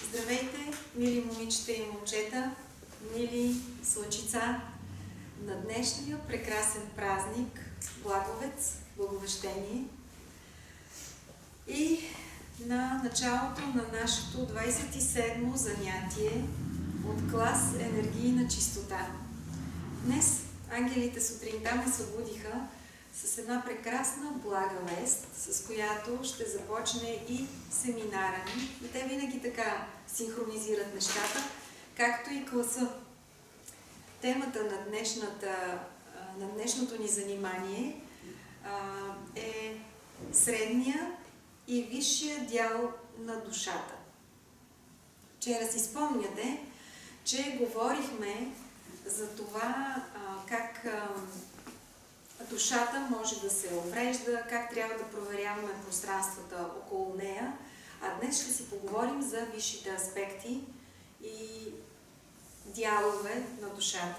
Здравейте, мили момичета и момчета, мили слънчица на днешния прекрасен празник, Благовец, Благовещение и на началото на нашето 27-мо занятие от клас Енергийна чистота. Днес ангелите сутринта ме събудиха с една прекрасна блага вест, с която ще започне и семинара ни. И те винаги така синхронизират нещата, както и класа. Темата на днешното ни занимание е средния и висшия дял на душата. Вчера си спомняте, че говорихме за това как душата може да се уврежда, как трябва да проверяваме пространствата около нея. А днес ще си поговорим за висшите аспекти и дялове на душата.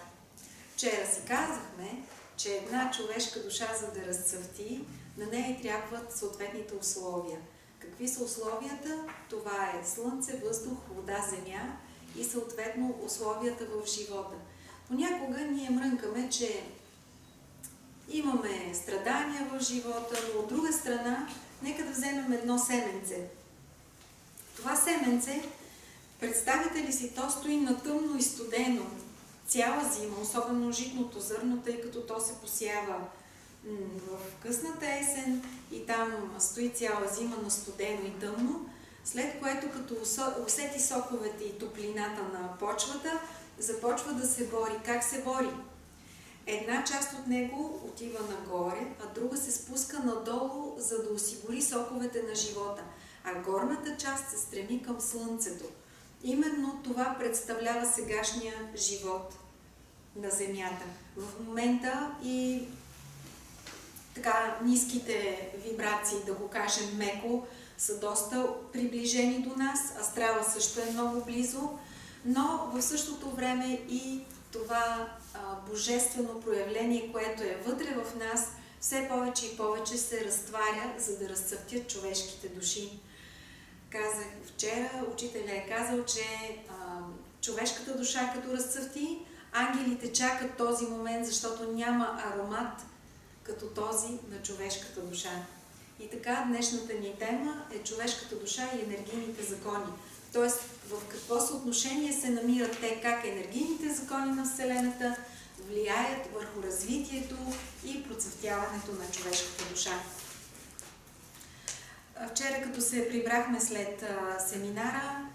Вчера си казахме, че една човешка душа, за да разцъфти, на нея й трябват съответните условия. Какви са условията? Това е слънце, въздух, вода, земя и съответно условията в живота. Понякога ние мрънкаме, че имаме страдания в живота, но от друга страна, нека да вземем едно семенце. Това семенце, представите ли си, то стои на тъмно и студено цяла зима, особено житното зърно, тъй като то се посява в късната есен и там стои цяла зима на студено и тъмно, след което като усети соковете и топлината на почвата, започва да се бори. Как се бори? Една част от него отива нагоре, а друга се спуска надолу, за да осигури соковете на живота. А горната част се стреми към слънцето. Именно това представлява сегашния живот на Земята. В момента и така ниските вибрации, да го кажем меко, са доста приближени до нас. Астрала също е много близо, но в същото време и това божествено проявление, което е вътре в нас, все повече и повече се разтваря, за да разцъфтят човешките души. Казах вчера, учителя е казал, че човешката душа като разцъфти, ангелите чакат този момент, защото няма аромат като този на човешката душа. И така, днешната ни тема е човешката душа и енергийните закони. Тоест, в какво съотношение се намират те, как енергийните закони на Вселената влияят върху развитието и процъфтяването на човешката душа. Вчера, като се прибрахме след семинара,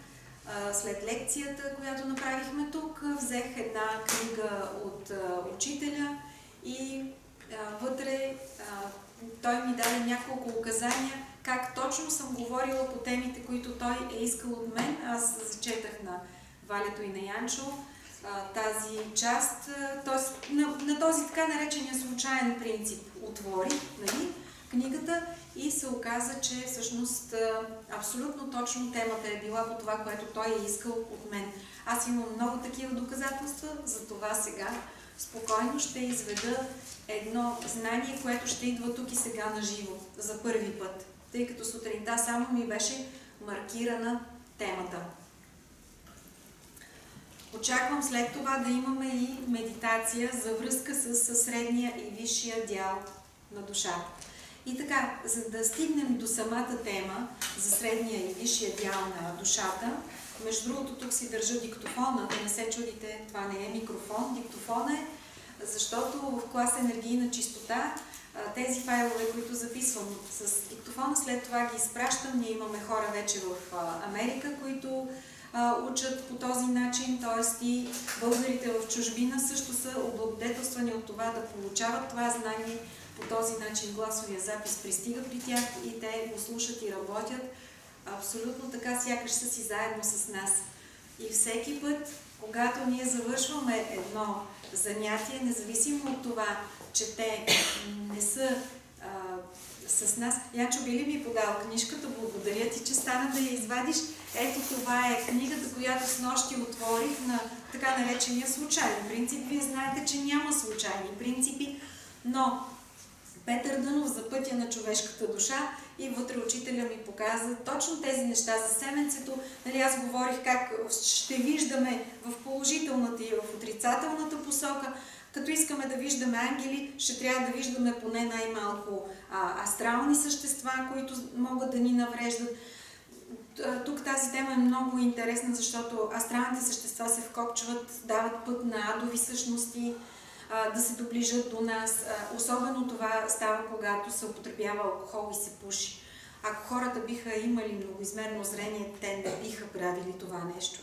след лекцията, която направихме тук, взех една книга от учителя и вътре той ми даде няколко указания как точно съм говорила по темите, които той е искал от мен. Аз зачетах на Валето и на Янчо тази част, т.е. на този така наречения случайен принцип отворих, нали, книгата и се оказа, че всъщност абсолютно точно темата е била по това, което той е искал от мен. Аз имам много такива доказателства, затова сега спокойно ще изведа едно знание, което ще идва тук и сега на живо, за първи път, тъй като сутринта само ми беше маркирана темата. Очаквам след това да имаме и медитация за връзка с средния и висшия дял на душата. И така, за да стигнем до самата тема за средния и висшия дял на душата, между другото тук си държа диктофона, да не се чудите, това не е микрофон, диктофон е, защото в клас енергийна чистота тези файлове, които записвам с диктофона, след това ги изпращам. Ние имаме хора вече в Америка, които учат по този начин, т.е. и българите в чужбина също са облагодетелствани от това да получават това знание. По този начин гласовия запис пристига при тях и те го слушат и работят абсолютно така, сякаш са си заедно с нас. И всеки път, когато ние завършваме едно занятие, независимо от това, че те не са с нас. Янчо, би ли ми подал книжката? Благодаря ти, че стана да я извадиш. Ето това е книгата, която снощи отворих на така наречения случайен принцип. Вие знаете, че няма случайни принципи, но Петър Дънов за пътя на човешката душа и вътре учителя ми показа точно тези неща за семенцето. Нали, аз говорих как ще виждаме в положителната и в отрицателната посока. Като искаме да виждаме ангели, ще трябва да виждаме поне най-малко астрални същества, които могат да ни навреждат. Тук тази тема е много интересна, защото астралните същества се вкопчват, дават път на адови същности, да се доближат до нас. Особено това става, когато се употребява алкохол и се пуши. Ако хората биха имали многоизмерно зрение, те не биха правили това нещо.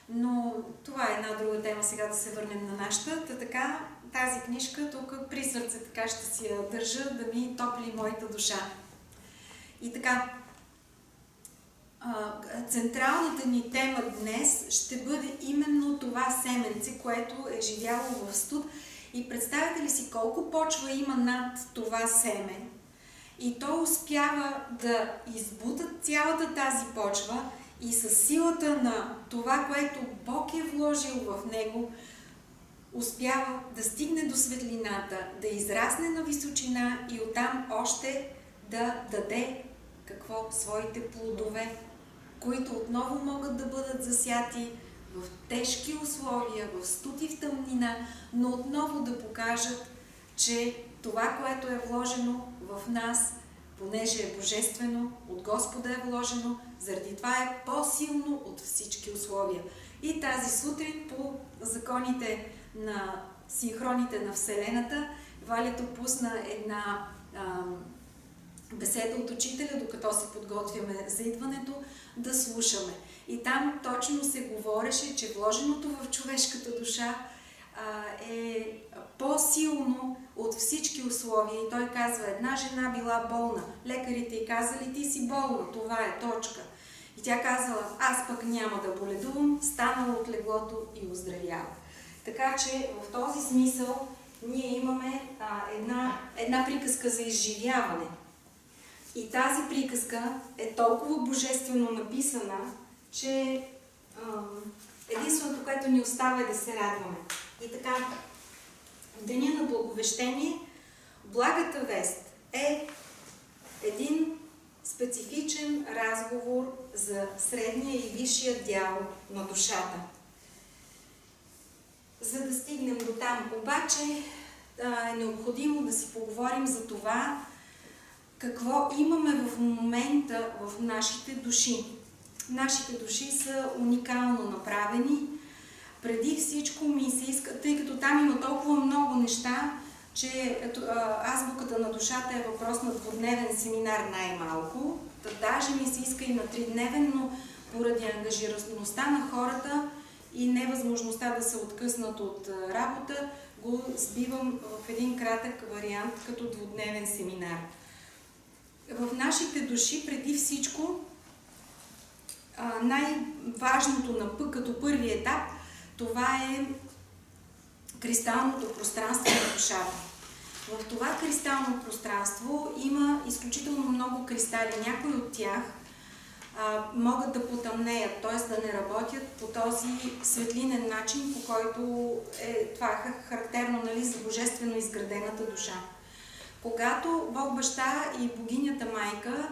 Но това е една друга тема, сега да се върнем на нашата. Така, тази книжка тук при сърце така ще си я държа, да ми топли моята душа. И така, централната ни тема днес ще бъде именно това семенце, което е живяло в студ. И представете ли си колко почва има над това семе? И то успява да избута цялата тази почва и със силата на това, което Бог е вложил в него, успява да стигне до светлината, да израсне на височина и оттам още да даде какво? Своите плодове, които отново могат да бъдат засяти в тежки условия, в студ и в тъмнина, но отново да покажат, че това, което е вложено в нас, понеже е божествено, от Господа е вложено, заради това е по-силно от всички условия. И тази сутрин по законите на синхроните на Вселената, Валято пусна една беседа от учителя, докато се подготвяме за идването, да слушаме. И там точно се говореше, че вложеното в човешката душа е по-силно от всички условия. И той казва, една жена била болна. Лекарите й казали, ти си болна, това е точка. И тя казала, аз пък няма да боледувам, станала от леглото и оздравява. Така че в този смисъл ние имаме една приказка за изживяване. И тази приказка е толкова божествено написана, че единственото, което ни остава е да се радваме. И така, в деня на благовещение, благата вест е един специфичен разговор за средния и висшия дял на душата. За да стигнем до там, обаче, е необходимо да си поговорим за това, какво имаме в момента в нашите души. Нашите души са уникално направени. Преди всичко ми се иска, тъй като там има толкова много неща, че азбуката на душата е въпрос на двудневен семинар най-малко. Даже ми се иска и на тридневен, но поради ангажираността на хората и невъзможността да се откъснат от работа, го сбивам в един кратък вариант като двудневен семинар. В нашите души, преди всичко, най-важното като първи етап, това е кристалното пространство на душата. В това кристално пространство има изключително много кристали. Някои от тях могат да потъмнеят, т.е. да не работят по този светлинен начин, по който това е характерно, нали, за божествено изградената душа. Когато Бог баща и богинята майка,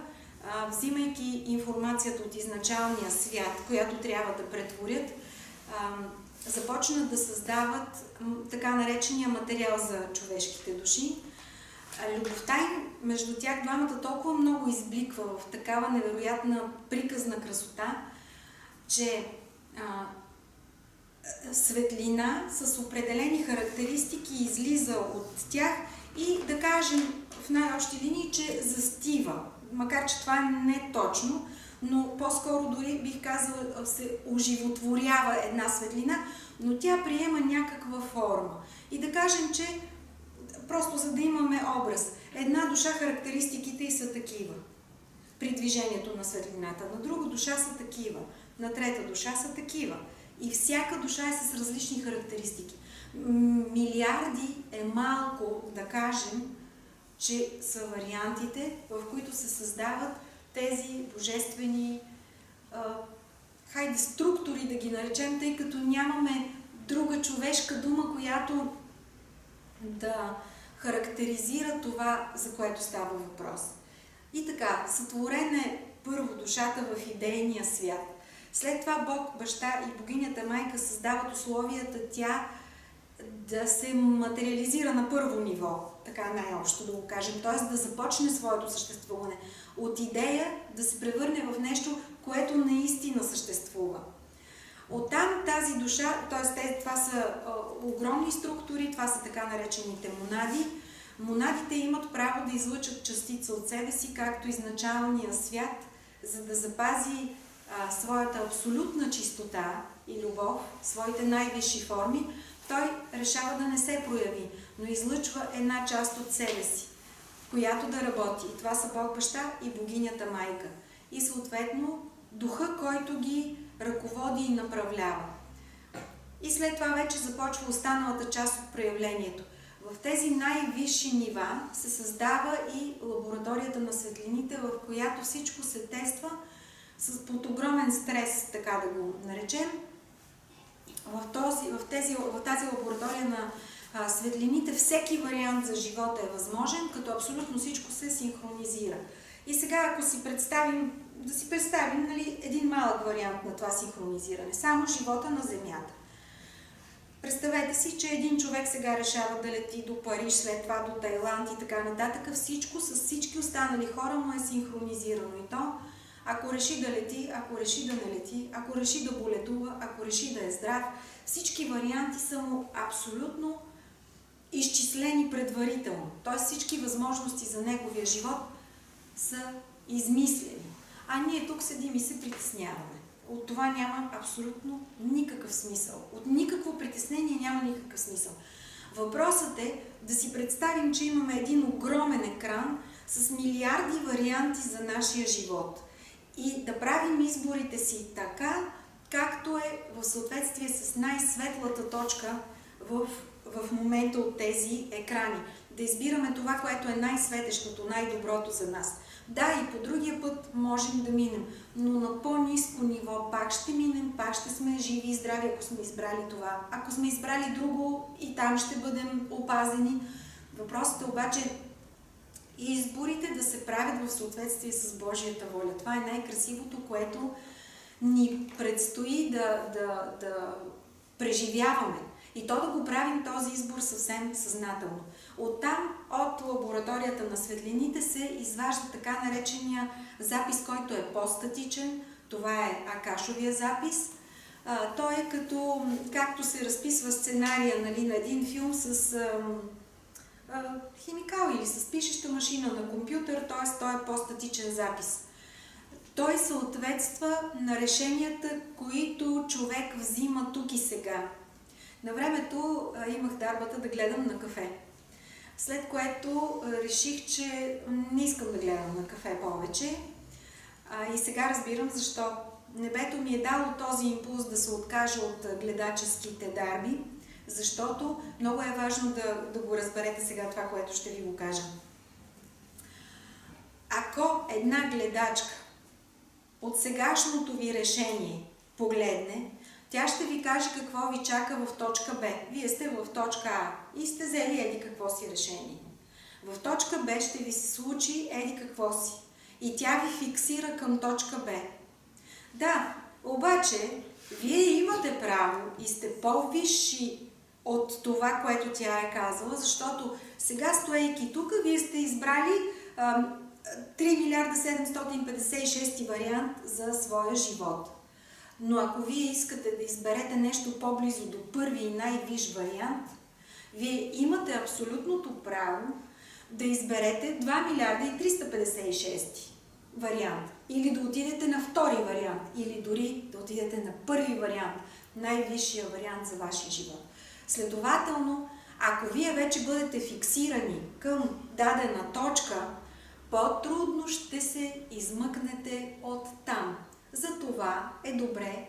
взимайки информацията от изначалния свят, която трябва да претворят, започнат да създават така наречения материал за човешките души. Любовта им между тях двамата толкова много избликва в такава невероятна приказна красота, че светлина с определени характеристики излиза от тях и да кажем в най-общи линии, че застива. Макар че това не е точно, но по-скоро дори бих казала се оживотворява една светлина, но тя приема някаква форма. И да кажем, че просто за да имаме образ, една душа характеристиките й са такива при движението на светлината, на друга душа са такива, на трета душа са такива. И всяка душа е с различни характеристики. Милиарди е малко да кажем, че са вариантите, в които се създават тези божествени структури, да ги наречем, тъй като нямаме друга човешка дума, която да характеризира това, за което става въпрос. И така, сътворена е първо душата в идейния свят. След това Бог, баща и богинята майка създават условията тя да се материализира на първо ниво, така най-общо да го кажем, т.е. да започне своето съществуване. От идея да се превърне в нещо, което наистина съществува. Оттам тази душа, т.е. това са огромни структури, това са така наречените монади. Монадите имат право да излъчат частица от себе си, както изначалния свят, за да запази своята абсолютна чистота и любов, своите най-висши форми, той решава да не се прояви, но излъчва една част от себе си, която да работи. И това са Бог баща и богинята майка. И съответно духа, който ги ръководи и направлява. И след това вече започва останалата част от проявлението. В тези най-висши нива се създава и лабораторията на светлините, в която всичко се тества под огромен стрес, така да го наречем. В тази лаборатория на светлините всеки вариант за живота е възможен, като абсолютно всичко се синхронизира. И сега, ако си представим, нали, един малък вариант на това синхронизиране, само живота на Земята. Представете си, че един човек сега решава да лети до Париж, след това до Тайланд и така нататък. Всичко с всички останали хора му е синхронизирано. И то, ако реши да лети, ако реши да не лети, ако реши да боледува, ако реши да е здрав, всички варианти са му абсолютно изчислени предварително. Тоест всички възможности за неговия живот са измислени. А ние тук седим и се притесняваме. От това няма абсолютно никакъв смисъл. От никакво притеснение няма никакъв смисъл. Въпросът е да си представим, че имаме един огромен екран с милиарди варианти за нашия живот. И да правим изборите си така, както е в съответствие с най-светлата точка в момента от тези екрани. Да избираме това, което е най-светещото, най-доброто за нас. Да, и по другия път можем да минем, но на по-ниско ниво пак ще минем, пак ще сме живи и здрави, ако сме избрали това. Ако сме избрали друго, и там ще бъдем опазени. Въпросът е обаче изборите да се правят в съответствие с Божията воля. Това е най-красивото, което ни предстои да преживяваме. И то да го правим този избор съвсем съзнателно. Оттам, от лабораторията на светлините, се изважда така наречения запис, който е по-статичен. Това е акашовия запис. Той е както се разписва сценария, нали, на един филм с химикал или с пишеща машина на компютър, т.е. той е по-статичен запис. Той съответства на решенията, които човек взима тук и сега. На времето имах дарбата да гледам на кафе, след което реших, че не искам да гледам на кафе повече и сега разбирам защо. Небето ми е дало този импулс да се откажа от гледаческите дарби, защото много е важно да го разберете сега това, което ще ви го кажа. Ако една гледачка от сегашното ви решение погледне, тя ще ви каже какво ви чака в точка Б. Вие сте в точка А и сте взели еди какво си решение. В точка Б ще ви се случи еди какво си. И тя ви фиксира към точка Б. Да, обаче, вие имате право и сте по-висши от това, което тя е казала, защото сега, стоейки тук, вие сте избрали 3 милиарда 756 вариант за своя живот. Но ако вие искате да изберете нещо по-близо до първи и най-висш вариант, вие имате абсолютното право да изберете 2 милиарда и 356 вариант. Или да отидете на втори вариант, или дори да отидете на първи вариант, най-висшия вариант за вашия живот. Следователно, ако вие вече бъдете фиксирани към дадена точка, по-трудно ще се измъкнете от там. Затова е добре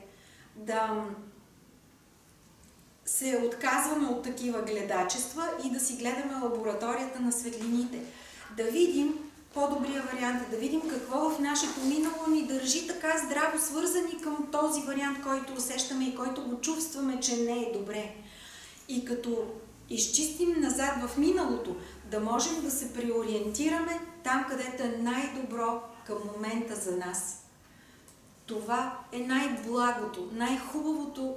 да се отказваме от такива гледачества и да си гледаме лабораторията на светлините. Да видим по-добрия вариант, да видим какво в нашето минало ни държи така здраво свързани към този вариант, който усещаме и който го чувстваме, че не е добре. И като изчистим назад в миналото, да можем да се преориентираме там, където е най-добро към момента за нас. Това е най-благото, най-хубавото,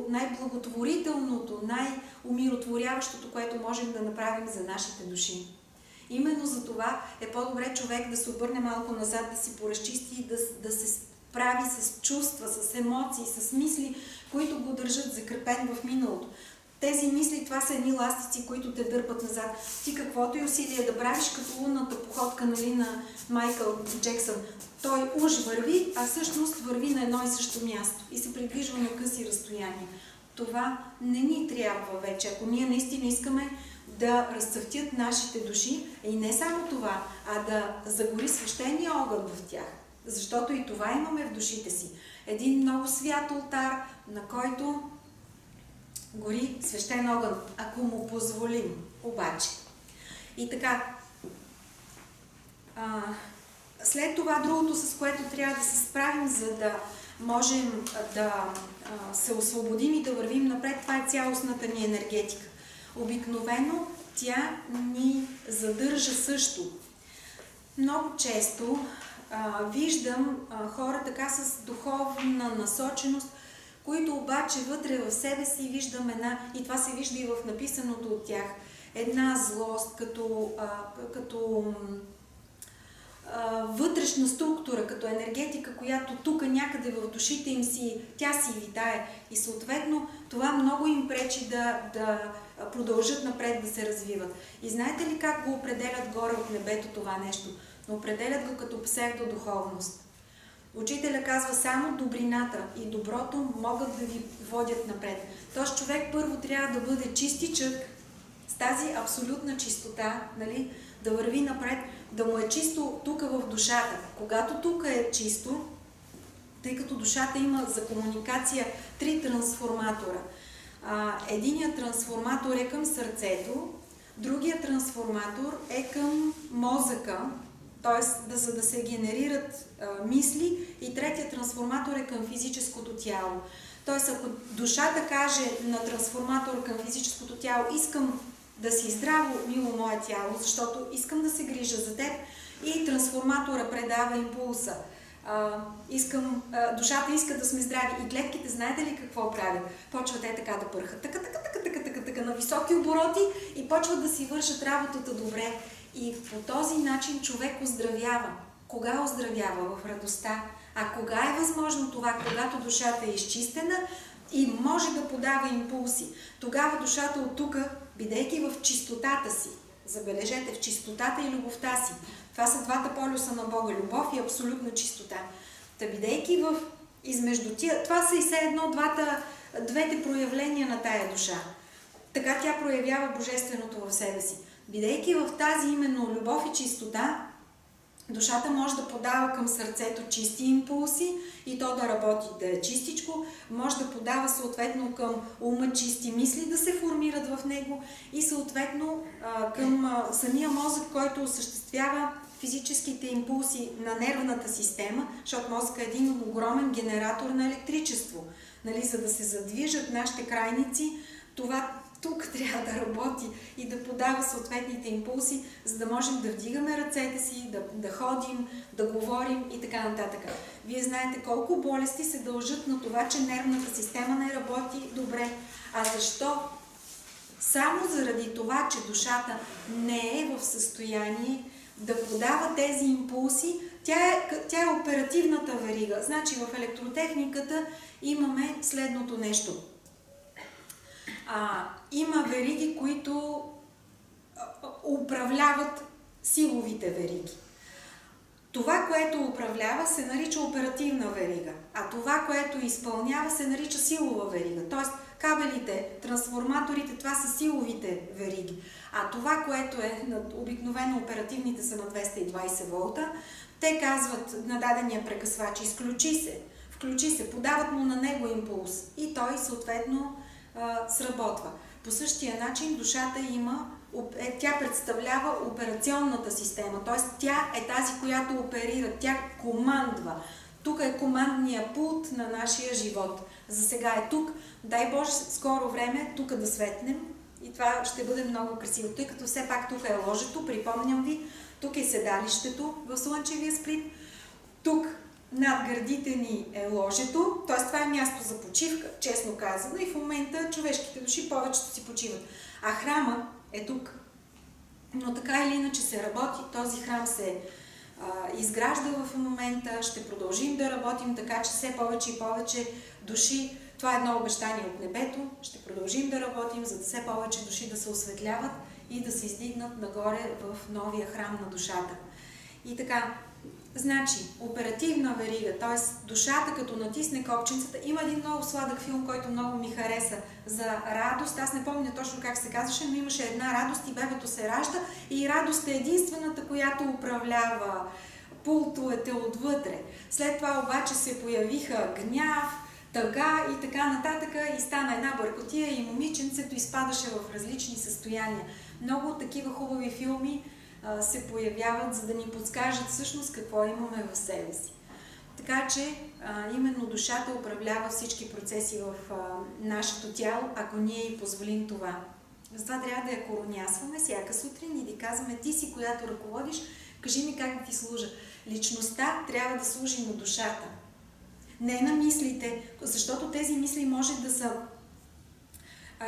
най-благотворителното, най-умиротворяващото, което можем да направим за нашите души. Именно за това е по-добре човек да се обърне малко назад, да си поразчисти и да се справи с чувства, с емоции, с мисли, които го държат закрепен в миналото. Тези мисли, това са едни ластици, които те дърпат назад. Ти каквото и усилие да правиш, като лунната походка, нали, на Майкъл Джексън, той уж върви, а всъщност върви на едно и също място и се придвижва на къси разстояния. Това не ни трябва вече. Ако ние наистина искаме да разцъфтят нашите души, и не само това, а да загори свещения огън в тях. Защото и това имаме в душите си. Един много свят олтар, на който гори свещен огън, ако му позволим, обаче. И така, след това другото, с което трябва да се справим, за да можем да се освободим и да вървим напред, това е цялостната ни енергетика. Обикновено тя ни задържа също. Много често виждам хора така с духовна насоченост, които обаче вътре в себе си виждам и това се вижда и в написаното от тях, една злост, като вътрешна структура, като енергетика, която тук някъде в душите им тя си витае. И съответно това много им пречи да продължат напред, да се развиват. И знаете ли как го определят горе от небето това нещо? Определят го като псевдодуховност. Учителя казва, само добрината и доброто могат да ви водят напред. Тоест човек първо трябва да бъде чистичък, с тази абсолютна чистота, нали? Да върви напред, да му е чисто тук в душата. Когато тук е чисто, тъй като душата има за комуникация 3 трансформатора. Единият трансформатор е към сърцето, другият трансформатор е към мозъка, т.е. за да се генерират мисли, и третият трансформатор е към физическото тяло. Т.е. ако душата каже на трансформатор към физическото тяло, искам да си здраво, мило мое тяло, защото искам да се грижа за теб, и трансформатора предава импулса. Душата иска да сме здрави, и клетките, знаете ли какво правят? Почват така да пърхат, така на високи обороти и почват да си вършат работата добре. И по този начин човек оздравява. Кога оздравява? В радостта. А кога е възможно това? Когато душата е изчистена и може да подава импулси. Тогава душата от тук, бидейки в чистотата си, забележете, в чистотата и любовта си. Това са двата полюса на Бога. Любов и абсолютна чистота. Та бидейки измежду тия, това са и все едно двете проявления на тая душа. Така тя проявява божественото в себе си. Бидейки в тази именно любов и чистота, душата може да подава към сърцето чисти импулси и то да работи, да е чистичко, може да подава съответно към ума чисти мисли, да се формират в него, и съответно към самия мозък, който осъществява физическите импулси на нервната система, защото мозъкът е един огромен генератор на електричество. Нали, за да се задвижат нашите крайници, това тук трябва да работи и да подава съответните импулси, за да можем да вдигаме ръцете си, да ходим, да говорим и така нататък. Вие знаете колко болести се дължат на това, че нервната система не работи добре. А защо? Само заради това, че душата не е в състояние да подава тези импулси. Тя е оперативната верига. Значи в електротехниката имаме следното нещо. Има вериги, които управляват силовите вериги. Това, което управлява, се нарича оперативна верига, а това, което изпълнява, се нарича силова верига. Тоест, кабелите, трансформаторите, това са силовите вериги. А това, което е обикновено оперативните, са на 220 волта, те казват на дадения прекъсвач, включи се, подават му на него импулс и той съответно сработва. По същия начин душата тя представлява операционната система, т.е. тя е тази, която оперира, тя командва. Тук е командния пулт на нашия живот. За сега е тук. Дай Боже, скоро време тук да светнем, И това ще бъде много красиво, тъй като все пак тук е ложето, припомням ви, тук е седалището в Слънчевия сплит, тук над гърдите ни е ложето, т.е. това е място за почивка, честно казано, и в момента човешките души повечето си почиват. А храма е тук. Но така или иначе се работи, този храм се изгражда в момента, ще продължим да работим така, че все повече и повече души, това е едно обещание от небето, ще продължим да работим, за да все повече души да се осветляват и да се издигнат нагоре в новия храм на душата. И така, значи, оперативна верига, т.е. душата като натисне копчинцата. Има един много сладък филм, който много ми хареса, за радост. Аз не помня точно как се казваше, но имаше една радост и бебето се ражда и радост е единствената, която управлява пултовете отвътре. След това обаче се появиха гняв, тъга и така нататък и стана една бъркотия и момиченцето изпадаше в различни състояния. Много такива хубави филми се появяват, за да ни подскажат всъщност какво имаме в себе си. Така че именно душата управлява всички процеси в нашето тяло, ако ние й позволим това. Затова трябва да я коронясваме всяка сутрин и да казваме: ти си, която ръководиш, кажи ми как да ти служа. Личността трябва да служи на душата. Не на мислите, защото тези мисли може да са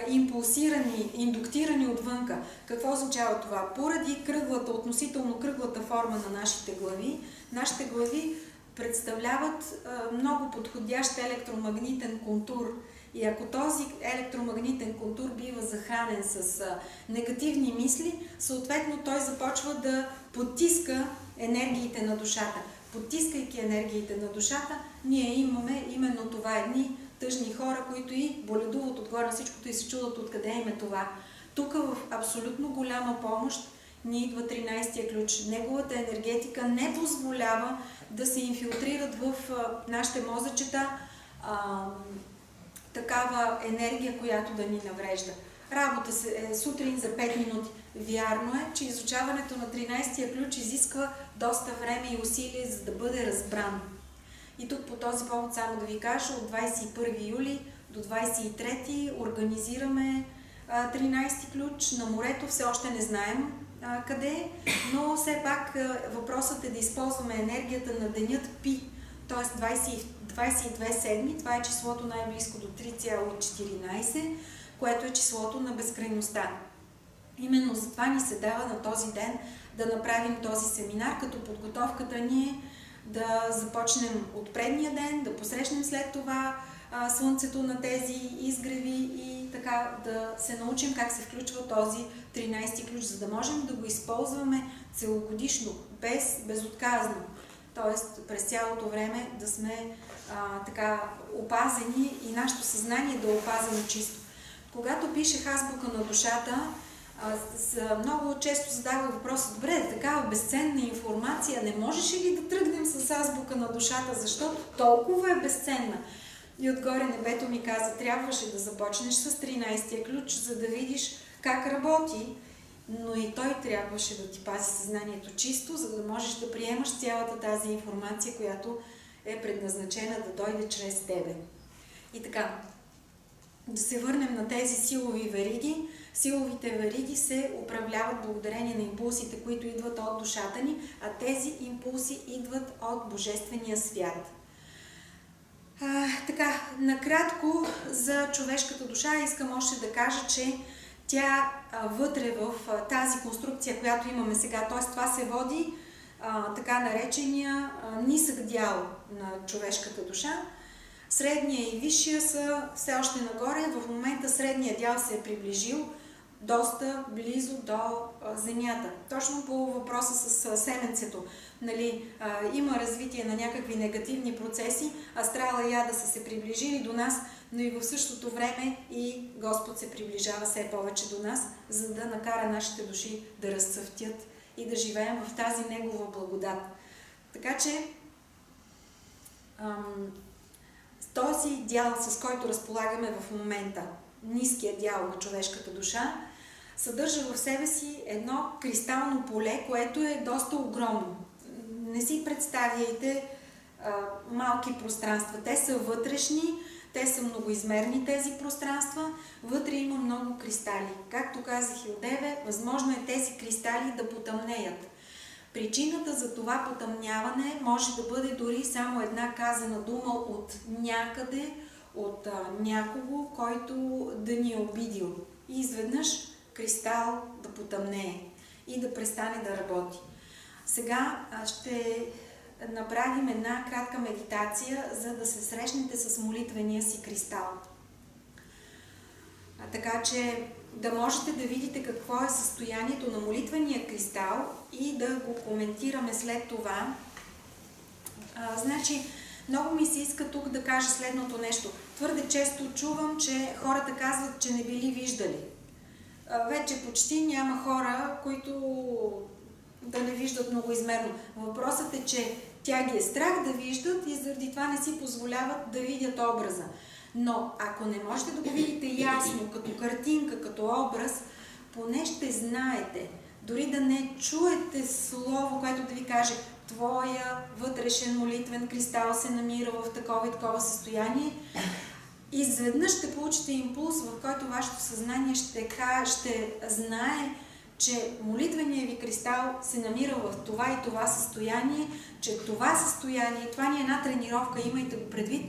импулсирани, индуктирани отвънка. Какво означава това? Поради кръглата, относително кръглата форма на нашите глави представляват много подходящ електромагнитен контур. И ако този електромагнитен контур бива захранен с негативни мисли, съответно той започва да потиска енергиите на душата. Потискайки енергиите на душата, ние имаме именно това, едни тъжни хора, които и боледуват отгоре на всичкото и се чудат откъде им е това. Тук в абсолютно голяма помощ ни идва 13-тия ключ. Неговата енергетика не позволява да се инфилтрират в нашите мозъчета такава енергия, която да ни наврежда. Работа е сутрин за 5 минути. Вярно е, че изучаването на 13-тия ключ изисква доста време и усилие, за да бъде разбран. И тук по този повод само да ви кажа, от 21 юли до 23 организираме 13-ти ключ на морето. Все още не знаем къде, но все пак въпросът е да използваме енергията на денят Пи, т.е. 22 седми. Това е числото най-близко до 3,14, което е числото на безкрайността. Именно за това ни се дава на този ден да направим този семинар, като подготовката ни е да започнем от предния ден, да посрещнем след това слънцето на тези изгреви и така да се научим как се включва този 13-ти ключ, за да можем да го използваме целогодишно, безотказно. Тоест през цялото време да сме така опазени и нашето съзнание да е опазено чисто. Когато пишех азбука на душата, много често задава въпроса: добре, такава безценна информация, не можеш ли да тръгнем с азбука на душата, защото толкова е безценна? И отгоре небето ми каза: трябваше да започнеш с 13-тия ключ, за да видиш как работи, но и той трябваше да ти пази съзнанието чисто, за да можеш да приемаш цялата тази информация, която е предназначена да дойде чрез тебе. И така, да се върнем на тези силови вериги. Силовите вериги се управляват благодарение на импулсите, които идват от душата ни, а тези импулси идват от Божествения свят. Така, накратко за човешката душа искам още да кажа, че тя вътре в тази конструкция, която имаме сега, т.е. това се води така наречения нисък дял на човешката душа. Средния и висшия са все още нагоре. В момента средния дял се е приближил доста близо до Земята. Точно по въпроса с семенцето. Има развитие на някакви негативни процеси, астрала и яда са се приближили до нас, но и в същото време и Господ се приближава все повече до нас, за да накара нашите души да разцъфтят и да живеем в тази Негова благодат. Така че този дял, с който разполагаме в момента, ниският дял на човешката душа, съдържа в себе си едно кристално поле, което е доста огромно. Не си представяйте малки пространства. Те са вътрешни, Те са многоизмерни тези пространства, вътре има много кристали. Както каза Хилдеве, възможно е тези кристали да потъмнеят. Причината за това потъмняване може да бъде дори само една казана дума от някъде, от някого, който да ни е обидил. И изведнъж кристал да потъмнее и да престане да работи. Сега ще направим една кратка медитация, за да се срещнете с молитвения си кристал. Така че да можете да видите какво е състоянието на молитвения кристал и да го коментираме след това. Значи, много ми се иска тук да кажа следното нещо. Твърде често чувам, че хората казват, че не били виждали. Вече почти няма хора, които да не виждат многоизмерно. Въпросът е, че тя ги е страх да виждат и заради това не си позволяват да видят образа. Но ако не можете да го видите ясно, като картинка, като образ, поне ще знаете, дори да не чуете слово, което да ви каже твоя вътрешен молитвен кристал се намира в такова и такова състояние, изведнъж ще получите импулс, в който вашето съзнание ще знае, че молитвеният ви кристал се намира в това и това състояние, че това състояние, това ни е една тренировка, имайте го предвид,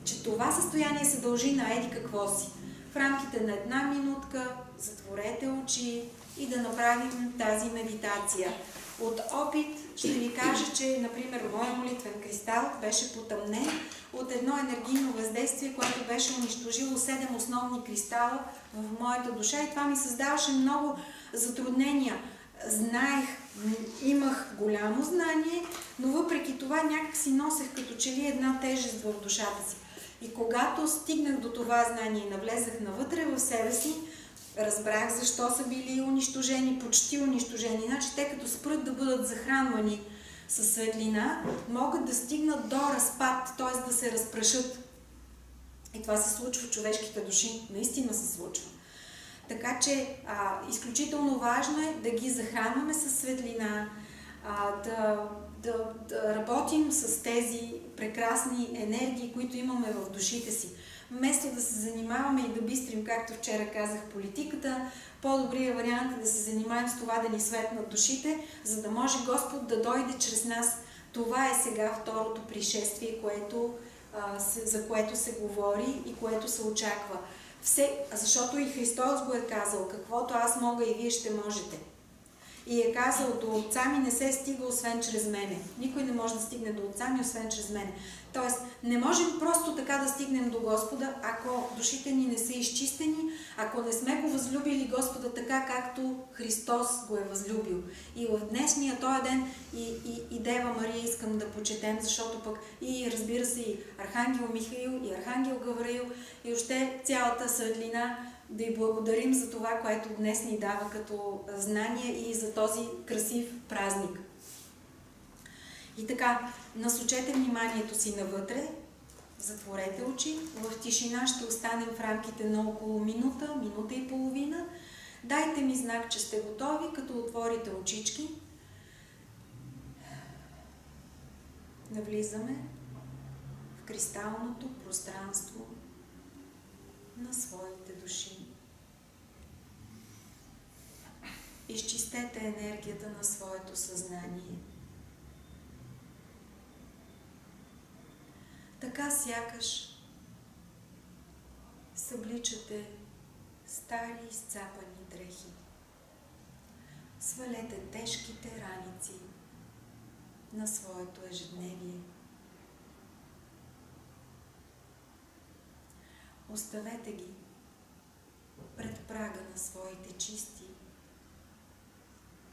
че това състояние се дължи на еди какво си. В рамките на една минутка затворете очи и да направим тази медитация. От опит ще ви кажа, че, например, моят молитвен кристал беше потъмнен от едно енергийно въздействие, което беше унищожило 7 основни кристала в моята душа и това ми създаваше много затруднения. Знаех, имах голямо знание, но въпреки това някак си носех като че ли една тежест в душата си. И когато стигнах до това знание и навлезах навътре в себе си, разбрах защо са били унищожени, почти унищожени. Значи те като спрат да бъдат захранвани със светлина, могат да стигнат до разпад, т.е. да се разпрашат. И това се случва в човешките души. Наистина се случва. Така че изключително важно е да ги захранваме със светлина, да работим с тези прекрасни енергии, които имаме в душите си. Вместо да се занимаваме и да бистрим, както вчера казах, политиката, по-добрият вариант е да се занимаем с това да ни светнат душите, за да може Господ да дойде чрез нас. Това е сега второто пришествие, за което се говори и което се очаква. Защото и Христос го е казал, каквото аз мога и вие ще можете. И е казал, до Отца ми не се стига, освен чрез мене. Никой не може да стигне до Отца ми, освен чрез мене. Тоест, не можем просто така да стигнем до Господа, ако душите ни не са изчистени, ако не сме го възлюбили Господа така, както Христос го е възлюбил. И в днешния този ден и Дева Мария искам да почетем, защото пък и разбира се и Архангел Михаил, и Архангел Гавраил, и още цялата светлина, да й благодарим за това, което днес ни дава като знание и за този красив празник. И така, насочете вниманието си навътре, затворете очи, в тишина ще останем в рамките на около минута, минута и половина. Дайте ми знак, че сте готови, като отворите очички. Навлизаме в кристалното пространство на своите души. Изчистете енергията на своето съзнание. Така сякаш събличате стари изцапани дрехи. Свалете тежките раници на своето ежедневие. Оставете ги пред прага на своите чисти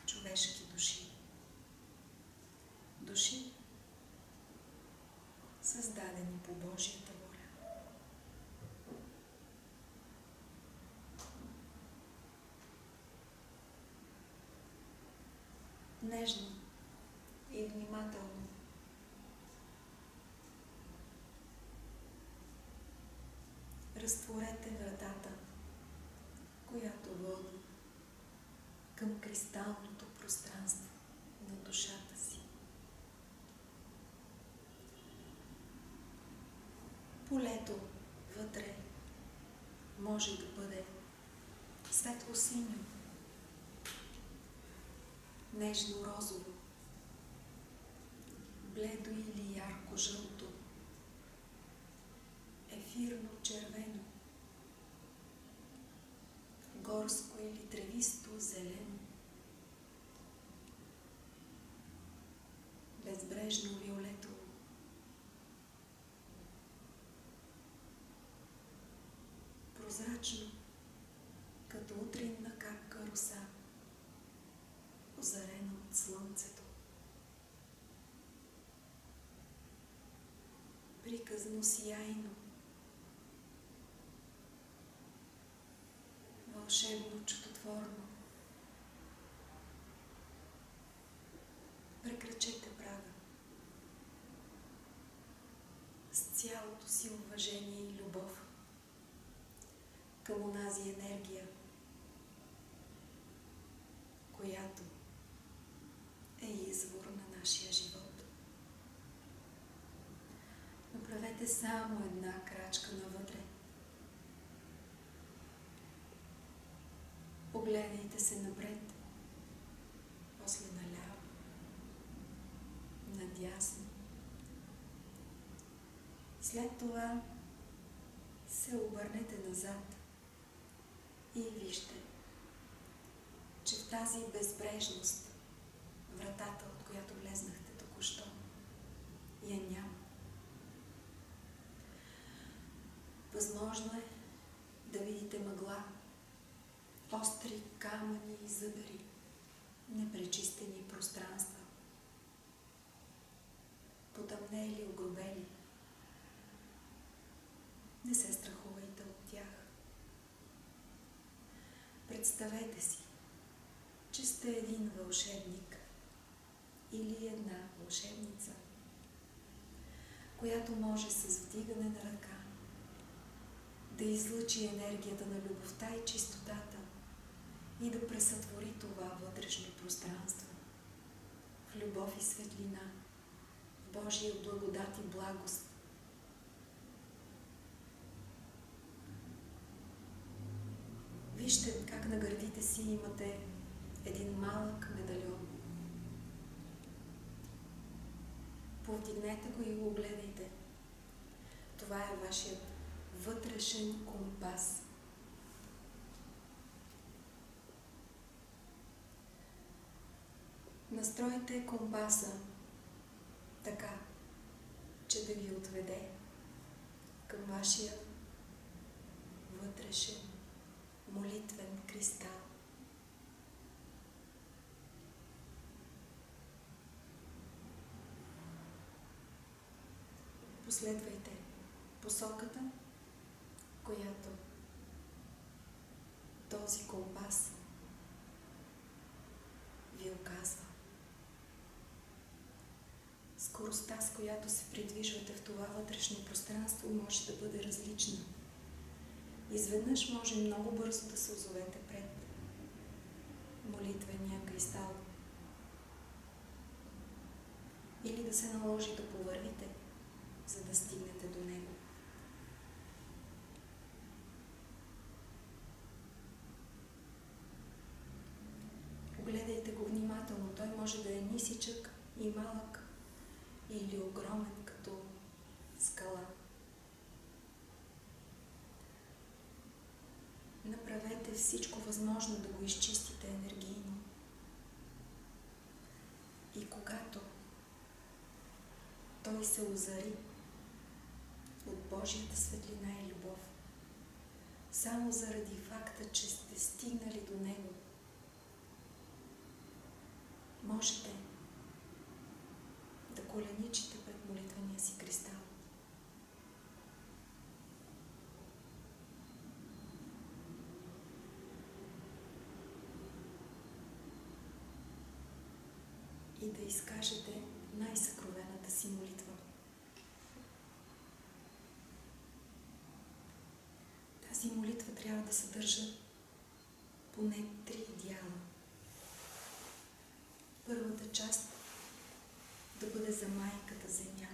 човешки души. Души, създадени по Божията воля. Нежно и внимателно разтворете вратата, която води към кристалното пространство на душата си. Полето, вътре може да бъде светло-синьо, нежно-розово, бледо или ярко-жълто, ефирно-червено, горско или тревисто-зелено, безбрежно-виолетово, прозрачно, като утринна капка роса, озарена от слънцето. Приказно сияйно, вълшебно чудотворно. Прекрачете прага с цялото си уважение и любов към онази енергия, която е извор на нашия живот. Направете само една крачка навътре. Погледнете се напред, после наляво, надясно. След това се обърнете назад и вижте, че в тази безбрежност, вратата, от която влезнахте току-що, я няма. Възможно е да видите мъгла, остри камъни и зъбери, непречистени пространства, потъмнели, огробели. Не се страхувайте от тях. Представете си, че сте един вълшебник или една вълшебница, която може с вдигане на ръка да излъчи енергията на любовта и чистотата и да пресътвори това вътрешно пространство в любов и светлина, в Божия благодат и благост. Вижте как на гърдите си имате един малък медальон. Повдигнете го и го гледайте. Това е вашият вътрешен компас. Настройте компаса така, че да ви отведе към вашия вътрешен молитвен кристал. Последвайте посоката, която този компас ви оказва. Скоростта, с която се придвижвате в това вътрешно пространство, може да бъде различна. Изведнъж може много бързо да се озовете пред молитвения кристал. Или да се наложи да повървите, за да стигнете до него. Погледайте го внимателно. Той може да е нисичък и малък или огромен като скала. Направете всичко възможно да го изчистите енергийно. И когато той се озари от Божията светлина и любов, само заради факта, че сте стигнали до него, можете да коленичите пред молитвения си кристал. И да изкажете най-съкровената си молитва. Тази молитва трябва да съдържа поне 3 дяла. Първата част да бъде за майката земя.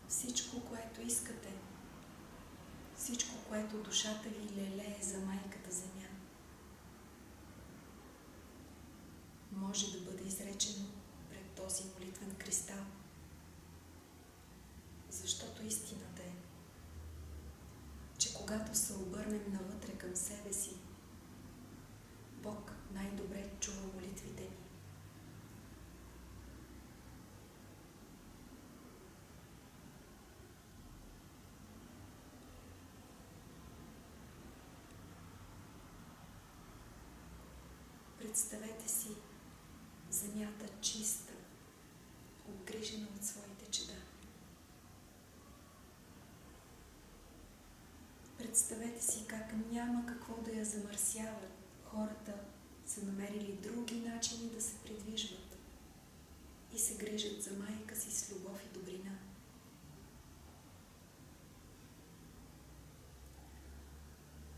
всичко, което искате, всичко, което душата ви лелее за майката Земя, може да бъде изречено пред този молитвен кристал. Защото истината е, че когато се обърнем навътре към себе си, Бог най-добре чува молитвите ни. Представете си земята чиста, обгрижена от своите чеда. Представете си как няма какво да я замърсява. Хората са намерили други начини да се придвижват и се грижат за майка си с любов и добрина.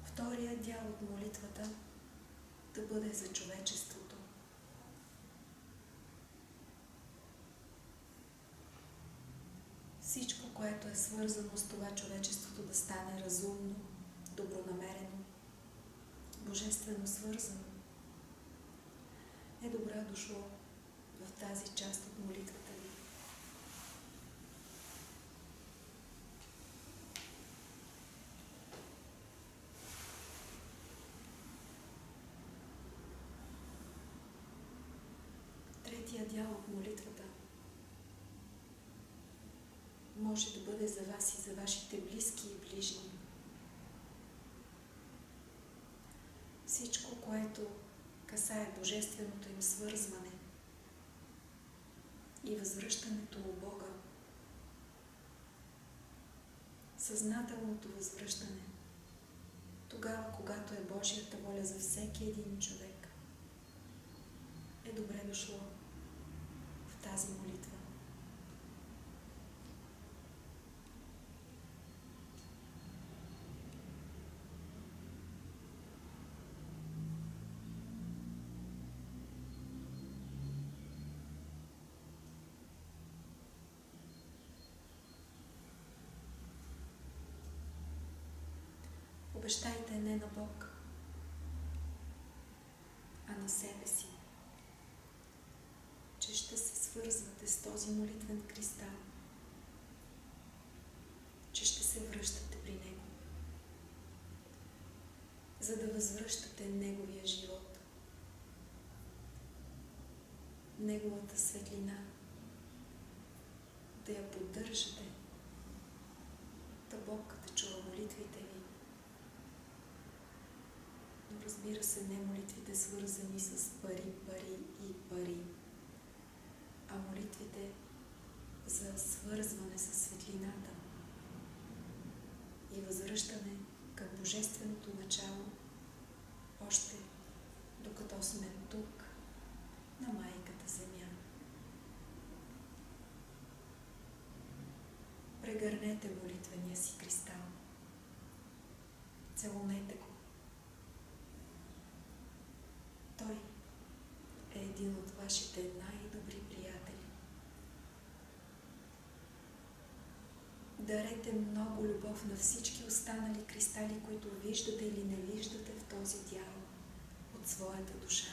Вторият дял от молитвата да бъде за човечеството. Всичко, което е свързано с това човечеството да стане разумно, добронамерено, божествено свързано, е добре дошло в тази част от молитвата ви. Третия дял от молитвата може да бъде за вас и за вашите близки и ближни. Всичко, което касае божественото им свързване и възвръщането у Бога, съзнателното възвръщане, тогава, когато е Божията воля за всеки един човек, е добре дошло в тази молитва. Обещайте не на Бог, а на себе си, че ще се свързвате с този молитвен кристал, че ще се връщате при Него, за да възвръщате Неговия живот, Неговата светлина, да я поддържате, да Бог да чува молитвите ви. Но разбира се, не молитвите свързани с пари, пари и пари, а молитвите за свързване с светлината и възвръщане към божественото начало, още докато сме тук, на майката Земя. Прегърнете молитвения си кристал. Целунете го. Той е един от вашите най-добри приятели. Дарете много любов на всички останали кристали, които виждате или не виждате в този дял от своята душа.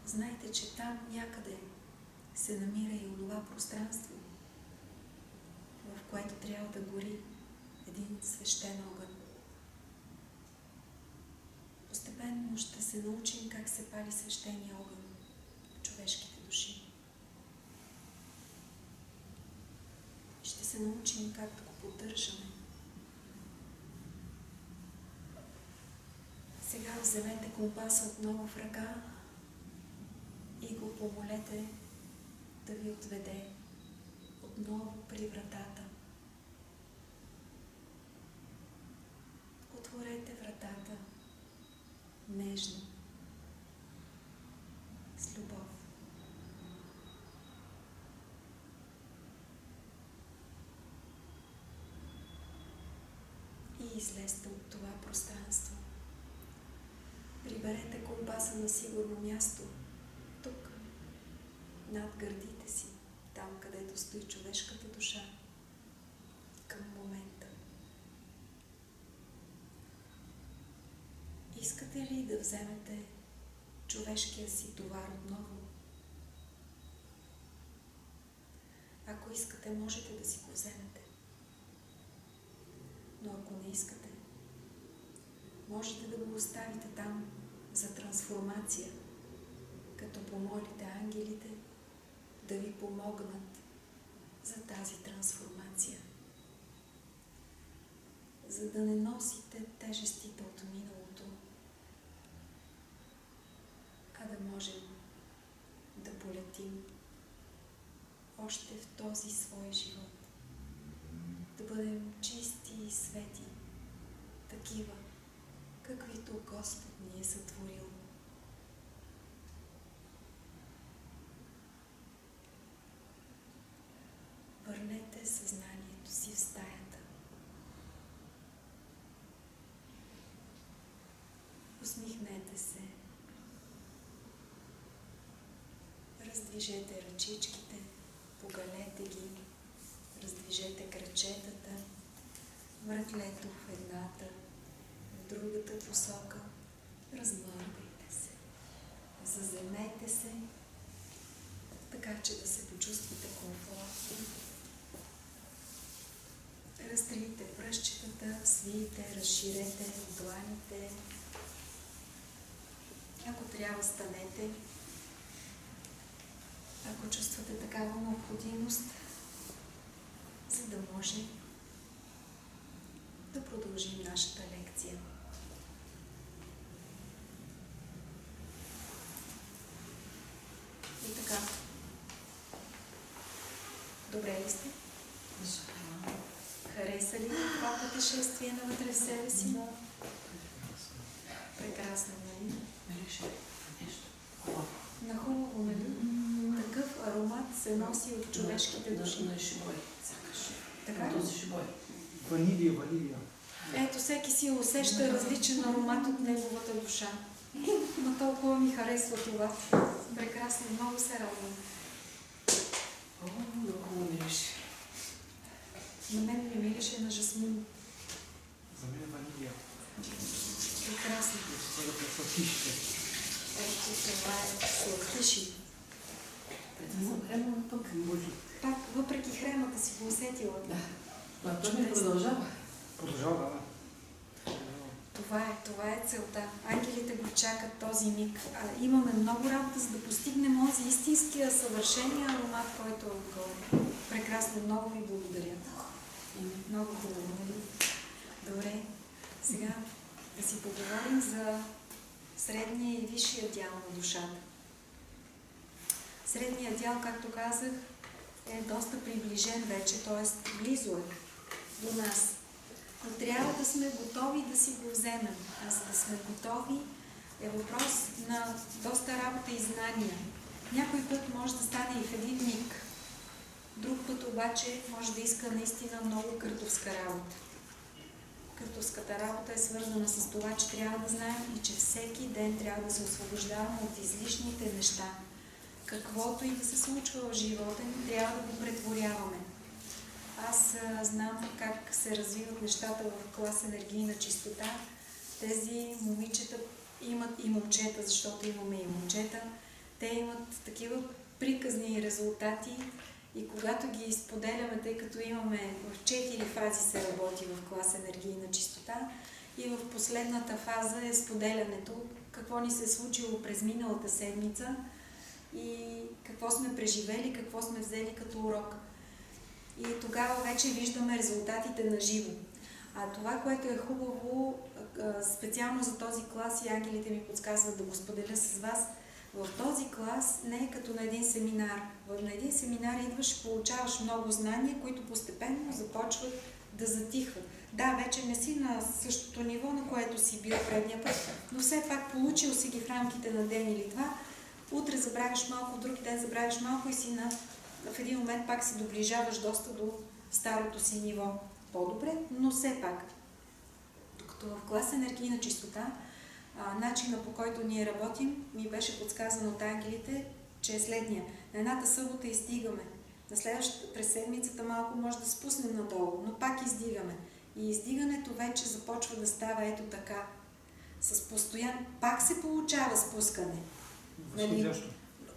Знайте, че там някъде се намира и онова пространство, в което трябва да гори един свещен огън. Постепенно ще се научим как се пали свещения огън в човешките души. Ще се научим как да го поддържаме. Сега вземете компаса отново в ръка и го помолете да ви отведе отново при вратата. Отворете вратата нежно, с любов. И излезте от това пространство. Приберете компаса на сигурно място, тук, над гърдите си, там, където стои човешката душа към момента. Искате ли да вземете човешкия си товар отново? Ако искате, можете да си го вземете. Но ако не искате, можете да го оставите там за трансформация, като помолите ангелите да ви помогнат за тази трансформация, за да не носите тежестите от миналото, а да можем да полетим още в този свой живот, да бъдем чисти и свети, такива, каквито Господ ни е сътворил. Върнете съзнанието си в стаята. Усмихнете се. Раздвижете ръчичките, погалете ги, раздвижете крачетата, вратлето в едната, в другата посока. Размърдайте се. Заземнете се, така че да се почувствате комфортно. Разтрийте пръстчетата, свийте, разширете дланите. Ако трябва, станете. Ако чувствате такава необходимост, за да може да продължим нашата лекция. И така. Добре ли сте? Хареса ли това пътешествие навътре в себе си? Прекрасно, нали? Нахубаво, нали? Такъв аромат се носи от човешките души. Така? Ванилия. Ето, всеки си усеща различен аромат от неговата душа. Но толкова ми харесва това. Прекрасно, много се радвам. Много мирише. На мен ми мирише на жасмин. За мен е ванилия. Прекрасно. Ето, това е сладкиши. Пак, въпреки хремата си го усетила. Да. Това ми продължава. Продължава, да. Това е целта. Ангелите го чакат този миг. Имаме много работа, за да постигнем този истинския съвършения аромат, който е отгоре. Прекрасно, много ви благодаря. Много хубаво, нали? Добре, сега да си поговорим за средния и висшия дял на душата. Средният дял, както казах, е доста приближен вече, т.е. близо е до нас. Но трябва да сме готови да си го вземем. А за да сме готови е въпрос на доста работа и знания. Някой път може да стане и в един миг. Друг път обаче може да иска наистина много къртовска работа. Къртовската работа е свързана с това, че трябва да знаем и че всеки ден трябва да се освобождаваме от излишните неща. Каквото и да се случва в живота ни, трябва да го претворяваме. Аз знам как се развиват нещата в клас енергийна чистота. Тези момичета имат и момчета, защото имаме и момчета. Те имат такива приказни резултати и когато ги споделяме, тъй като имаме в 4 фази се работи в клас енергийна чистота и в последната фаза е споделянето, какво ни се е случило през миналата седмица и какво сме преживели, какво сме взели като урок. И тогава вече виждаме резултатите на живо. А това, което е хубаво, специално за този клас и ангелите ми подсказват да го споделя с вас, в този клас не е като на един семинар. На един семинар идваш, получаваш много знания, които постепенно започват да затихват. Да, вече не си на същото ниво, на което си бил предния път, но все пак получил си ги в рамките на ден или два. Утре забравяш малко, други ден забравяш малко и си в един момент пак се доближаваш доста до старото си ниво. По-добре, но все пак. Докато в клас енергийна чистота, начина по който ние работим, ми беше подсказано от ангелите, че е следния. На едната събота издигаме През седмицата малко може да спуснем надолу, но пак издигаме. И издигането вече започва да става ето така. С постоянно. Пак се получава спускане. Възходящо.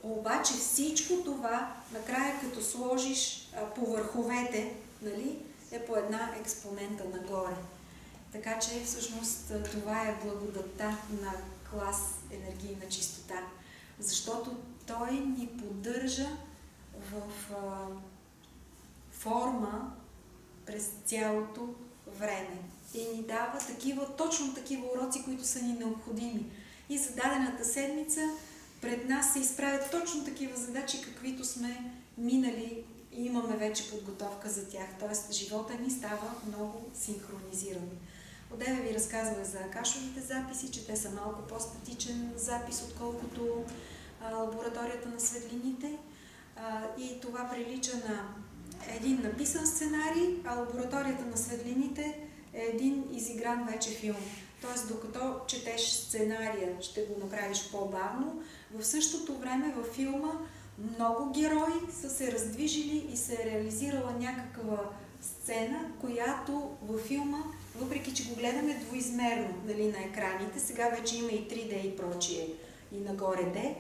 Обаче всичко това, накрая като сложиш по върховете, нали, е по една експонента нагоре. Така че всъщност това е благодатта на клас енергийна чистота. Защото той ни поддържа в форма през цялото време. И ни дава точно такива уроци, които са ни необходими. И за дадената седмица пред нас се изправят точно такива задачи, каквито сме минали и имаме вече подготовка за тях. Тоест, живота ни става много синхронизиран. Одеве ви разказвах за акашовите записи, че те са малко по-статичен запис, отколкото лабораторията на светлините. И това прилича на един написан сценарий, а лабораторията на светлините е един изигран вече филм. Тоест, докато четеш сценария, ще го направиш по-бавно. В същото време във филма много герои са се раздвижили и се е реализирала някаква сцена, която във филма, въпреки че го гледаме двоизмерно, нали, на екраните, сега вече има и 3D и прочие, и нагоре D,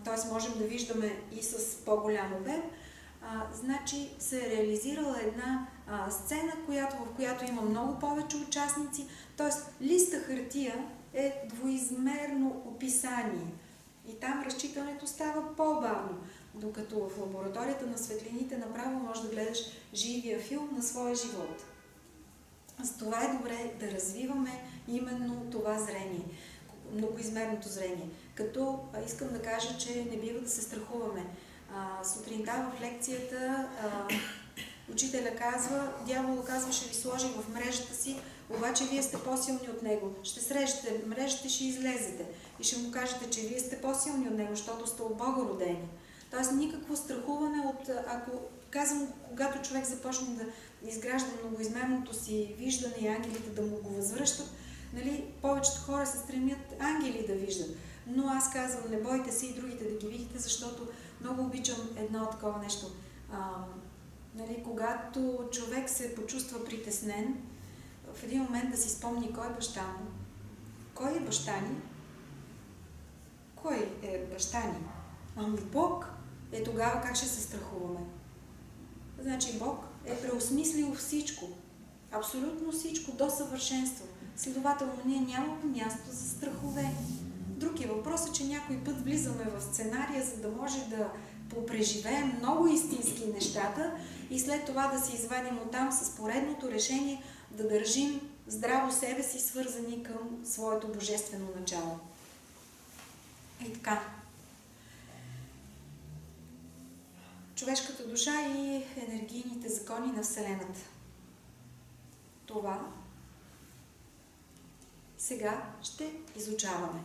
т.е. можем да виждаме и с по-голям обем, значи се е реализирала една сцена, в която има много повече участници, т.е. листа хартия е двоизмерно описание. И там разчитането става по-бавно, докато в лабораторията на светлините направо можеш да гледаш живия филм на своя живот. С това е добре да развиваме именно това зрение, многоизмерното зрение. Като искам да кажа, че не бива да се страхуваме. Сутринта в лекцията учителя казва, дявол казва, ще ви сложи в мрежата си, обаче вие сте по-силни от него. Ще срежете мрежата, ще излезете и ще му кажете, че вие сте по-силни от него, защото сте от Бога родени. Тоест никакво страхуване когато човек започне да изгражда многоизмерното си виждане и ангелите да му го възвръщат, нали, повечето хора се стремят ангели да виждат. Но аз казвам, не бойте се и другите да ги видите, защото много обичам едно такова нещо. Нали, когато човек се почувства притеснен, в един момент да си спомни кой е баща му. Кой е баща ни? Кой е баща ни? Ами Бог. Тогава как ще се страхуваме? Значи Бог е преосмислил всичко. Абсолютно всичко до съвършенство. Следователно ние нямаме място за страхове. Друг е въпросът, че някой път влизаме в сценария, за да може да попреживеем много истински нещата и след това да се извадим оттам с поредното решение да държим здраво себе си, свързани към своето божествено начало. И така. Човешката душа и енергийните закони на Вселената. Това сега ще изучаваме.